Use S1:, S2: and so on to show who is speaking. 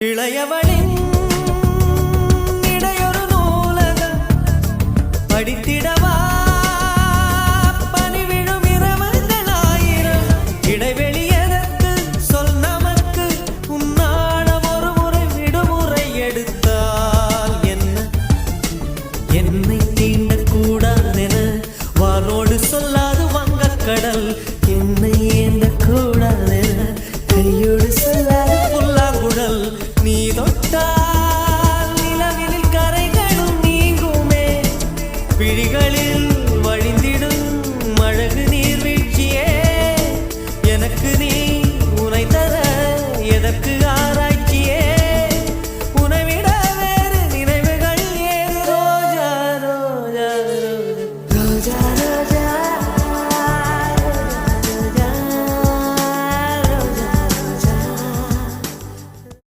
S1: இளையவளின் இடையொரு நூலகம் படித்திடவா பனிவிழும் இரவுகளாயிரம் இடைவெளி எதற்கு சொல் நமக்கு உன்னாடம் ஒரு முறை விடுமுறை எடுத்தால் என்ன என்னை தீண்டக்கூடாதென வானோடு சொல்லாது வங்கக்கடல் என்னை ஏந்தக்கூடாதென கையோடு சொல்லாது புல்லாங்குழல் நீ தொட்டா